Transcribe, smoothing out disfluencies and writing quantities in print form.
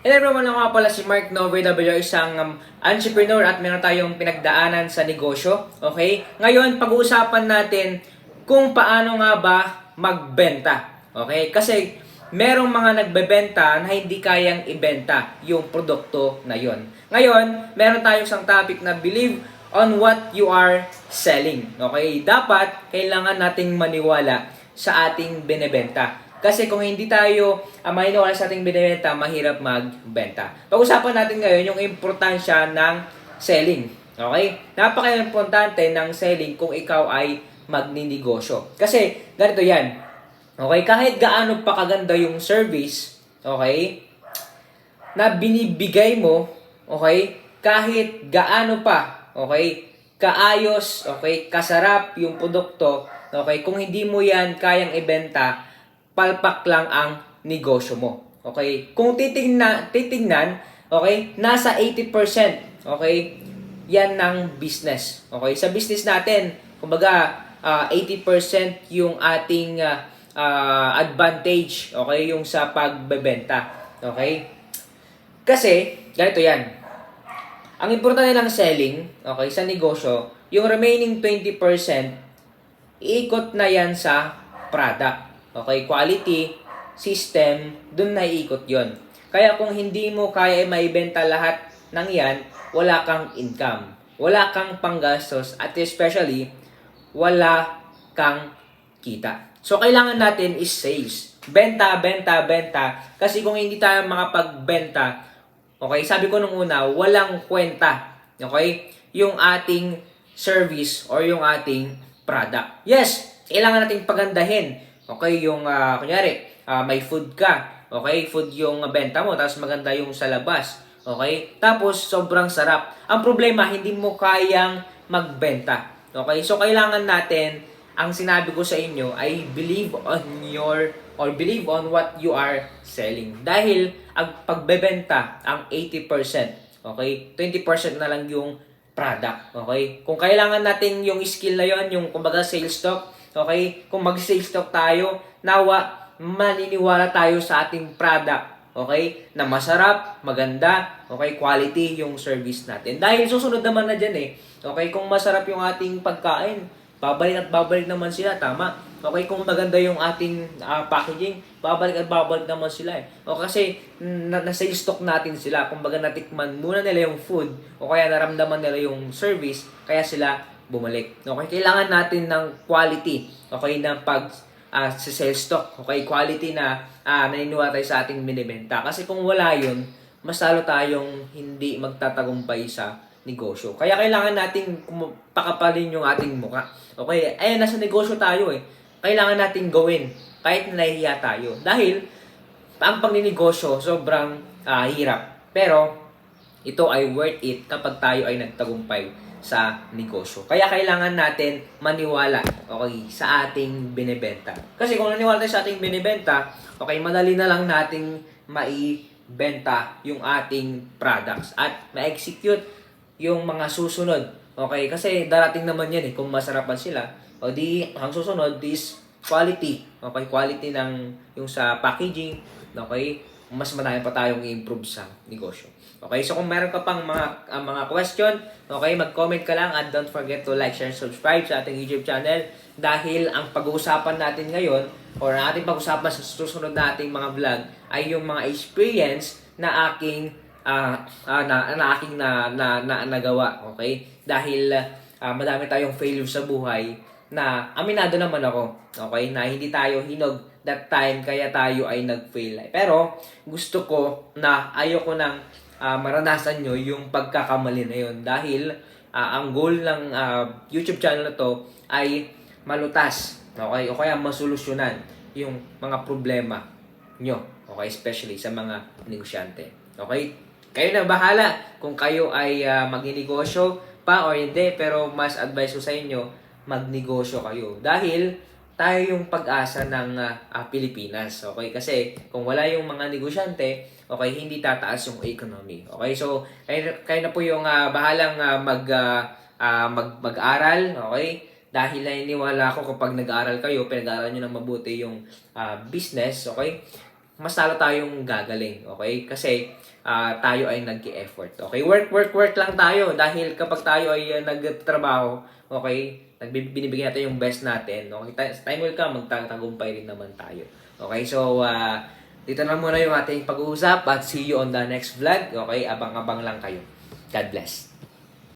Hello everyone, ako nga pala si Mark Novew, isang entrepreneur at meron tayong pinagdaanan sa negosyo. Okay? Ngayon, pag-uusapan natin kung paano nga ba magbenta. Okay? Kasi merong mga nagbebenta na hindi kayang ibenta yung produkto na yon. Ngayon, meron tayong isang topic na believe on what you are selling. Okay? Dapat, kailangan nating maniwala sa ating binebenta. Kasi kung hindi tayo maniniwala sa ating binibenta, mahirap magbenta. Pag-usapan natin ngayon yung importansya ng selling. Okay? Napaka-importante ng selling kung ikaw ay magninegosyo. Kasi ganito yan. Okay? Kahit gaano pa kaganda yung service, okay, na binibigay mo, okay, kahit gaano pa, okay, kaayos, okay, kasarap yung produkto, okay, kung hindi mo yan kayang ibenta, palpak lang ang negosyo mo. Okay? Kung titingnan, okay, nasa 80%, okay, yan ng business. Okay? Sa business natin, kumbaga, 80% yung ating advantage, okay, yung sa pagbebenta. Okay? Kasi, ganito yan. Ang importante ng selling, okay, sa negosyo, yung remaining 20%, iikot na yan sa product. Okay, quality, system, dun na iikot yon. Kaya kung hindi mo kaya maibenta lahat ng yan, wala kang income, wala kang panggastos, at especially, wala kang kita. So, kailangan natin is sales. Benta, benta, benta. Kasi kung hindi tayo makapagbenta, okay, sabi ko nung una, walang kwenta. Okay? Yung ating service or yung ating product. Yes, kailangan nating pagandahin. Okay, yung kunyari, may food ka. Okay, food yung benta mo, tapos maganda yung sa labas. Okay? Tapos sobrang sarap. Ang problema, hindi mo kayang magbenta. Okay? So kailangan natin, ang sinabi ko sa inyo ay believe on what you are selling. Dahil ang pagbebenta ang 80%, okay? 20% na lang yung product, okay? Kung kailangan natin yung skill na yon, yung kumbaga sales talk, okay? Kung mag-sales talk tayo, nawa maniniwala tayo sa ating product, okay? Na masarap, maganda, okay? Quality yung service natin. Dahil susunod naman na dyan okay? Kung masarap yung ating pagkain, babalik at babalik naman sila, tama? Okay, kung maganda yung ating packaging, babalik at babalik naman sila O kasi nasa stock natin sila. Kumbaga natikman muna nila yung food o kaya naramdaman nila yung service, kaya sila bumalik. Okay, kailangan natin ng quality. Okay, na pag sa sales stock. Okay, quality na naniniwala tayo sa ating binibenta. Kasi kung wala yun, mas lalo tayong hindi magtatagumpay sa negosyo. Kaya kailangan nating pakapalin yung ating mukha. Okay, nasa negosyo tayo Kailangan nating gawin kahit na nahihiya tayo. Dahil ang pagninegosyo sobrang hirap. Pero ito ay worth it kapag tayo ay nagtagumpay sa negosyo. Kaya kailangan natin maniwala, okay, sa ating binebenta. Kasi kung naniwala tayo sa ating binebenta, okay, madali na lang nating maibenta yung ating products at ma-execute yung mga susunod. Okay, kasi darating naman yan kung masarapan sila. O di, ang susunod is quality. Okay, quality ng yung sa packaging. Okay, mas marami pa tayong i-improve sa negosyo. Okay, so kung meron ka pang mga question, okay, mag-comment ka lang at don't forget to like, share, subscribe sa ating YouTube channel dahil ang pag-uusapan natin ngayon or ang ating pag-uusapan sa susunod nating mga vlog ay yung mga experience na aking nagawa, okay? Dahil madami tayong failure sa buhay na aminado naman ako, okay, na hindi tayo hinog that time kaya tayo ay nag-fail. Pero gusto ko na ayoko nang maranasan nyo yung pagkakamali na yun dahil ang goal ng YouTube channel na to ay malutas, okay, o kaya masolusyonan yung mga problema nyo, okay, especially sa mga negosyante. Okay, kayo na bahala kung kayo ay magninegosyo pa or hindi, pero mas advice ko sa inyo, magnegosyo kayo. Dahil tayo yung pag-asa ng Pilipinas. Okay? Kasi kung wala yung mga negosyante, okay, hindi tataas yung economy. Okay? So, kayo na po yung bahalang mag-aral. Okay? Dahil naniniwala ako kapag nag-aaral kayo, pinag-aaral nyo ng mabuti yung business. Okay? mas lalo tayong gagaling, okay? Kasi tayo ay nag-effort, okay? Work lang tayo dahil kapag tayo ay nagtatrabaho, okay? Binibigyan natin yung best natin, okay? Time will come, magtatagumpay rin naman tayo. Okay, so dito na muna yung ating pag-uusap at see you on the next vlog, okay? Abang-abang lang kayo. God bless.